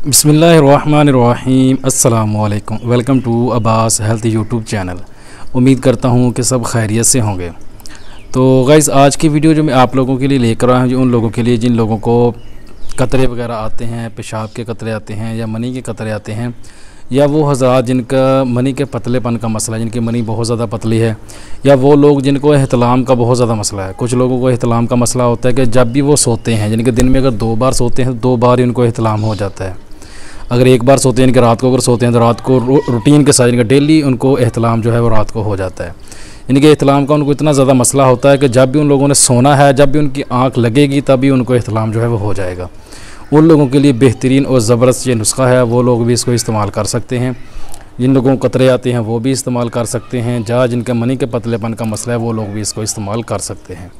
बिस्मिल्लाहिर्रहमानिर्रहीम अस्सलामुअलैकुम। Welcome to Abbas health YouTube channel. उम्मीद करता हूँ कि सब खैरियत से होंगे। तो गाइस, आज की वीडियो जो मैं आप लोगों के लिए लेकर आया हूँ, जो उन लोगों के लिए जिन लोगों को कतरे वगैरह आते हैं, पेशाब के कतरे आते हैं या मनी के कतरे आते हैं, या वो हज़रात जिनका मनी के पतलेपन का मसला है, जिनकी मनी बहुत ज़्यादा पतली है, या वो लोग जिनको एहतलाम का बहुत ज़्यादा मसला है। कुछ लोगों को एहतलाम का मसला होता है कि जब भी वो सोते हैं, यानी कि दिन में अगर 2 बार सोते हैं तो 2 बार ही उनको एहतलाम हो जाता है। अगर 1 बार सोते हैं, यानी कि रात को अगर सोते हैं तो रात को रूटीन के साथ, यानी कि डेली उनको एहतलाम जो है वो रात को हो जाता है। यानी कि एहतलाम का उनको इतना ज़्यादा मसला होता है कि जब भी उन लोगों ने सोना है, जब भी उनकी आँख लगेगी तभी उनको एहतलाम जो है वो हो जाएगा। उन लोगों के लिए बेहतरीन और ज़बरदस्त ये नुस्खा है, वो लोग भी इसको इस्तेमाल कर सकते हैं। जिन लोगों को कतरे आते हैं वो भी इस्तेमाल कर सकते हैं। जहाँ जिनका मनी के पतलेपन का मसला है वो लोग भी इसको इस्तेमाल कर सकते हैं।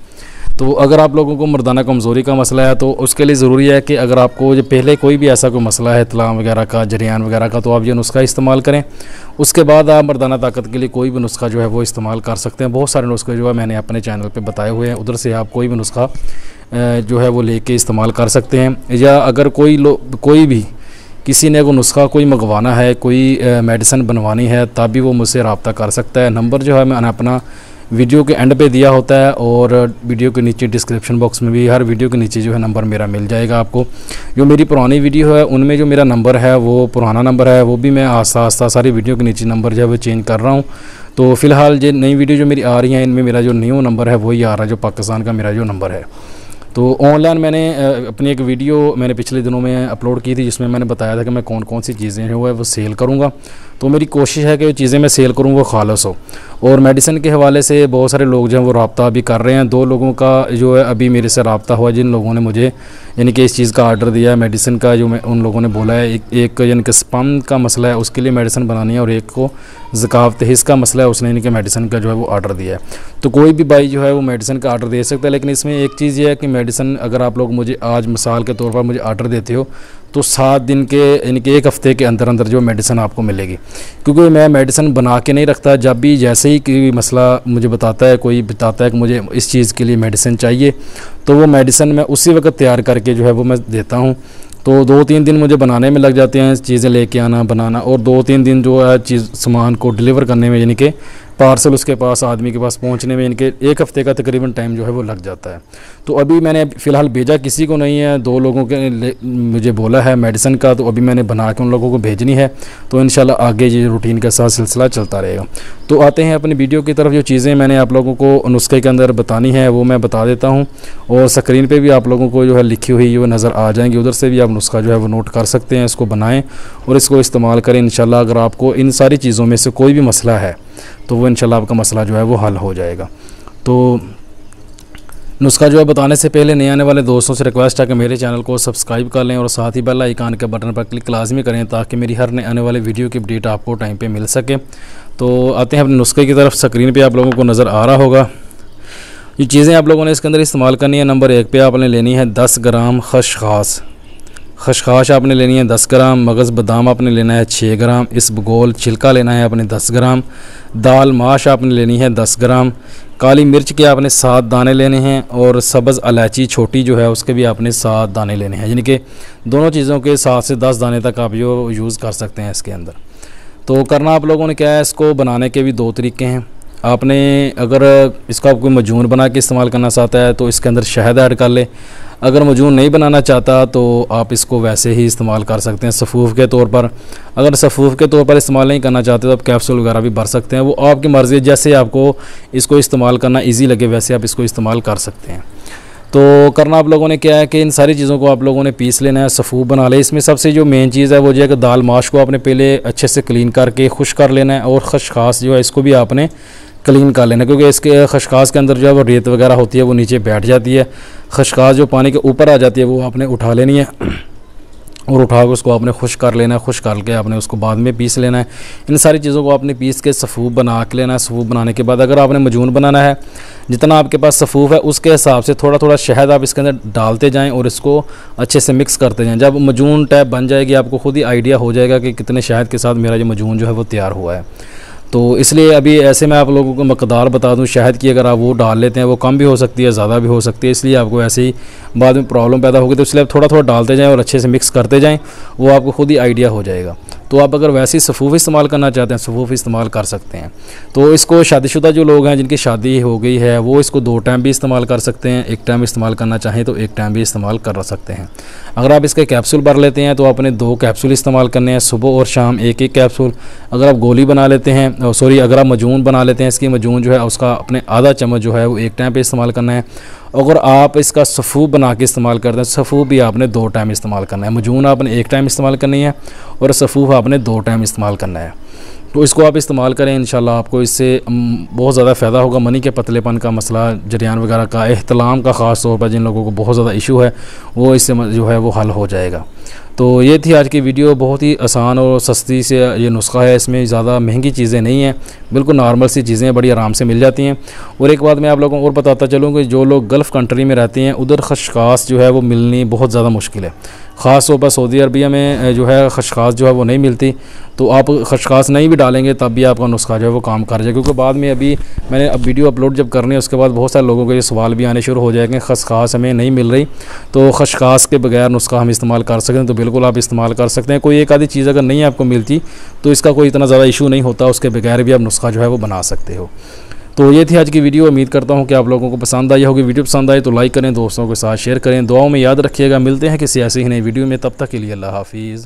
तो अगर आप लोगों को मर्दाना कमज़ोरी का मसला है तो उसके लिए ज़रूरी है कि अगर आपको जो पहले कोई भी ऐसा कोई मसला है इतलाम वगैरह का, जरियान वगैरह का, तो आप ये नुस्खा इस्तेमाल करें। उसके बाद आप मर्दाना ताकत के लिए कोई भी नुस्खा जो है वो इस्तेमाल कर सकते हैं। बहुत सारे नुस्खे जो है मैंने अपने चैनल पे बताए हुए हैं, उधर से आप कोई भी नुस्खा जो है वो लेके इस्तेमाल कर सकते हैं। या अगर कोई भी किसी ने वो नुस्खा कोई मंगवाना है, कोई मेडिसिन बनवानी है, तभी वो मुझसे रब्ता कर सकता है। नंबर जो है मैंने अपना वीडियो के एंड पे दिया होता है और वीडियो के नीचे डिस्क्रिप्शन बॉक्स में भी, हर वीडियो के नीचे जो है नंबर मेरा मिल जाएगा आपको। जो मेरी पुरानी वीडियो है उनमें जो मेरा नंबर है वो पुराना नंबर है, वो भी मैं आस्ता आस्ता सारी वीडियो के नीचे नंबर जो है वो चेंज कर रहा हूँ। तो फ़िलहाल जो नई वीडियो जो मेरी आ रही है इनमें मेरा जो न्यू नंबर है वही आ रहा है, जो पाकिस्तान का मेरा जो नंबर है। तो ऑनलाइन मैंने अपनी एक वीडियो मैंने पिछले दिनों में अपलोड की थी, जिसमें मैंने बताया था कि मैं कौन कौन सी चीज़ें जो है वो सेल करूँगा। तो मेरी कोशिश है कि जो चीज़ें मैं सेल करूँ वो खालिस हो। और मेडिसिन के हवाले से बहुत सारे लोग जो हैं वो रब्ता अभी कर रहे हैं। 2 लोगों का जो है अभी मेरे से रब्ता हुआ, जिन लोगों ने मुझे यानी कि इस चीज़ का आर्डर दिया है मेडिसिन का, जो मैं उन लोगों ने बोला है एक यानी कि स्पम का मसला है उसके लिए मेडिसिन बनानी है, और एक को ज़कावत हिस्स का मसला है, उसने यानी कि मेडिसिन का जो है वो आर्डर दिया है। तो कोई भी भाई जो है वो मेडिसिन का आर्डर दे सकता है। लेकिन इसमें एक चीज़ ये है कि मेडिसिन अगर आप लोग मुझे आज मिसाल के तौर पर मुझे आर्डर देते हो तो 7 दिन के यानी कि 1 हफ़्ते के अंदर अंदर जो मेडिसिन आपको मिलेगी। क्योंकि मैं मेडिसिन बना के नहीं रखता, जब भी जैसे ही कोई मसला मुझे बताता है, कोई बताता है कि मुझे इस चीज़ के लिए मेडिसिन चाहिए, तो वो मेडिसिन मैं उसी वक्त तैयार करके जो है वो मैं देता हूँ। तो 2-3 दिन मुझे बनाने में लग जाते हैं, चीज़ें लेके आना, बनाना, और 2-3 दिन जो है सामान को डिलीवर करने में, यानी कि पार्सल उसके पास आदमी के पास पहुंचने में, यानी कि 1 हफ़्ते का तकरीबन टाइम जो है वो लग जाता है। तो अभी मैंने फ़िलहाल भेजा किसी को नहीं है, 2 लोगों के मुझे बोला है मेडिसिन का, तो अभी मैंने बना के उन लोगों को भेजनी है। तो इंशाल्लाह आगे ये रूटीन का साथ सिलसिला चलता रहेगा। तो आते हैं अपनी वीडियो की तरफ। जो चीज़ें मैंने आप लोगों को नुस्खे के अंदर बतानी है वो मैं बता देता हूँ, और स्क्रीन पर भी आप लोगों को जो है लिखी हुई वो नज़र आ जाएंगी, उधर से भी आप नुस्खा जो है वो नोट कर सकते हैं। इसको बनाएँ और इसको इस्तेमाल करें। इंशाल्लाह अगर आपको इन सारी चीज़ों में से कोई भी मसला है तो वो इंशाल्लाह आपका मसला जो है वो हल हो जाएगा। तो नुस्खा जो है बताने से पहले नए आने वाले दोस्तों से रिक्वेस्ट है कि मेरे चैनल को सब्सक्राइब कर लें और साथ ही बेल आइकन के बटन पर क्लिक लाजमी करें, ताकि मेरी हर नए आने वाले वीडियो की अपडेट आपको टाइम पे मिल सके। तो आते हैं अपने नुस्खे की तरफ। स्क्रीन पे आप लोगों को नज़र आ रहा होगा ये चीज़ें आप लोगों ने इसके अंदर इस्तेमाल करनी है। नंबर 1 पे आपने लेनी है 10 ग्राम खसखस आपने लेनी है 10 ग्राम। मगज़ बादाम आपने लेना है 6 ग्राम। इसबगोल छिलका लेना है आपने 10 ग्राम। दाल माश आपने लेनी है 10 ग्राम। काली मिर्च के आपने 7 दाने लेने हैं, और सब्ज़ इलायची छोटी जो है उसके भी आपने 7 दाने लेने हैं। यानी कि दोनों चीज़ों के 7 से 10 दाने तक आप जो यूज़ कर सकते हैं इसके अंदर। तो करना आप लोगों ने क्या है, इसको बनाने के भी 2 तरीके हैं। आपने अगर इसको आप कोई मजून बना के इस्तेमाल करना चाहता है तो इसके अंदर शहद ऐड कर ले। अगर मजून नहीं बनाना चाहता तो आप इसको वैसे ही इस्तेमाल कर सकते हैं सफ़ूफ़ के तौर पर। अगर सफ़ूफ़ के तौर पर इस्तेमाल नहीं करना चाहते तो आप कैप्सूल वगैरह भी भर सकते हैं, वो आपकी मर्ज़ी है। जैसे आपको इसको इस्तेमाल करना ईजी लगे वैसे आप इसको इस्तेमाल कर सकते हैं। तो करना आप लोगों ने क्या है कि इन सारी चीज़ों को आप लोगों ने पीस लेना है, सफ़ूफ़ बना ले। इसमें सबसे जो मेन चीज़ है वो जो है कि दाल माश को आपने पहले अच्छे से क्लीन करके खुश कर लेना है, और खसखस जो है इसको भी आपने क्लीन कर लेना, क्योंकि इसके खसखस के अंदर जो है वो रेत वगैरह होती है वो नीचे बैठ जाती है। खसखस जो पानी के ऊपर आ जाती है वो आपने उठा लेनी है, और उठा के उसको आपने खुश कर लेना है। खुश करके आपने उसको बाद में पीस लेना है। इन सारी चीज़ों को आपने पीस के सफ़ूफ़ बना के लेना है। सफ़ूफ़ बनाने के बाद अगर आपने मजून बनाना है, जितना आपके पास सफ़ूफ़ है उसके हिसाब से थोड़ा थोड़ा शहद आप इसके अंदर डालते जाएँ और इसको अच्छे से मिक्स करते जाएँ। जब मजून टाइप बन जाएगी आपको खुद ही आइडिया हो जाएगा कि कितने शहद के साथ मेरा जो मजून जो है वो तैयार हुआ है। तो इसलिए अभी ऐसे मैं आप लोगों को मकदार बता दूं, शहद की अगर आप वो डाल लेते हैं वो कम भी हो सकती है, ज़्यादा भी हो सकती है, इसलिए आपको ऐसे ही बाद में प्रॉब्लम पैदा होगी। तो इसलिए आप थोड़ा थोड़ा डालते जाएं और अच्छे से मिक्स करते जाएं, वो आपको खुद ही आइडिया हो जाएगा। तो आप अगर वैसे ही सफ़ूफ़ इस्तेमाल करना चाहते हैं सफ़ूफ़ इस्तेमाल कर सकते हैं। तो इसको शादीशुदा जो लोग हैं जिनकी शादी हो गई है वो इसको 2 टाइम भी इस्तेमाल कर सकते हैं, 1 टाइम इस्तेमाल करना चाहें तो 1 टाइम भी इस्तेमाल कर सकते हैं। अगर आप इसके कैप्सूल भर लेते हैं तो आपने 2 कैप्सूल इस्तेमाल करने हैं, सुबह और शाम 1-1 कैप्सूल। अगर आप गोली बना लेते हैं सॉरी अगर आप मजून बना लेते हैं, इसकी मजून जो है उसका अपने आधा चम्मच जो है वो 1 टाइम पे इस्तेमाल करना है। अगर आप इसका सफ़ूफ़ बना के इस्तेमाल करते हैं, सफ़ूफ़ भी आपने 2 टाइम इस्तेमाल करना है। मजून आपने 1 टाइम इस्तेमाल करनी है और सफ़ूफ़ आपने 2 टाइम इस्तेमाल करना है। तो इसको आप इस्तेमाल करें, इंशाल्लाह आपको इससे बहुत ज़्यादा फ़ायदा होगा। मनी के पतलेपन का मसला, जरियान वगैरह का, एहतलाम का ख़ास तौर पर जिन लोगों को बहुत ज़्यादा इशू है वो इससे जो है वो हल हो जाएगा। तो ये थी आज की वीडियो, बहुत ही आसान और सस्ती से ये नुस्खा है, इसमें ज़्यादा महंगी चीज़ें नहीं हैं, बिल्कुल नॉर्मल सी चीज़ें बड़ी आराम से मिल जाती हैं। और एक बात मैं आप लोगों को और बताता चलूँ कि जो लोग गल्फ़ कंट्री में रहते हैं उधर खशखास जो है वो मिलनी बहुत ज़्यादा मुश्किल है। ख़ास तौर पर सऊदी अरबिया में जो है खशखास जो है वो नहीं मिलती। तो आप खशखास नहीं भी डालेंगे तब भी आपका नुस्खा जो है वो काम कर जाए, क्योंकि बाद में अभी मैंने अब वीडियो अपलोड जब करनी है उसके बाद बहुत सारे लोगों के ये सवाल भी आने शुरू हो जाएंगे, खसखास हमें नहीं मिल रही तो खशखास के बगैर नुस्खा हम इस्तेमाल कर सकते हैं। तो बिल्कुल आप इस्तेमाल कर सकते हैं। कोई एक आधी चीज़ अगर नहीं आपको मिलती तो इसका कोई इतना ज़्यादा इशू नहीं होता, उसके बगैर भी आप नुस्खा जो है वो बना सकते हो। तो ये थी आज की वीडियो, उम्मीद करता हूँ कि आप लोगों को पसंद आई होगी। वीडियो पसंद आए तो लाइक करें, दोस्तों के साथ शेयर करें, दुआओं में याद रखिएगा। मिलते हैं किसी ऐसे ही नई वीडियो में, तब तक के लिए अल्लाह हाफिज़।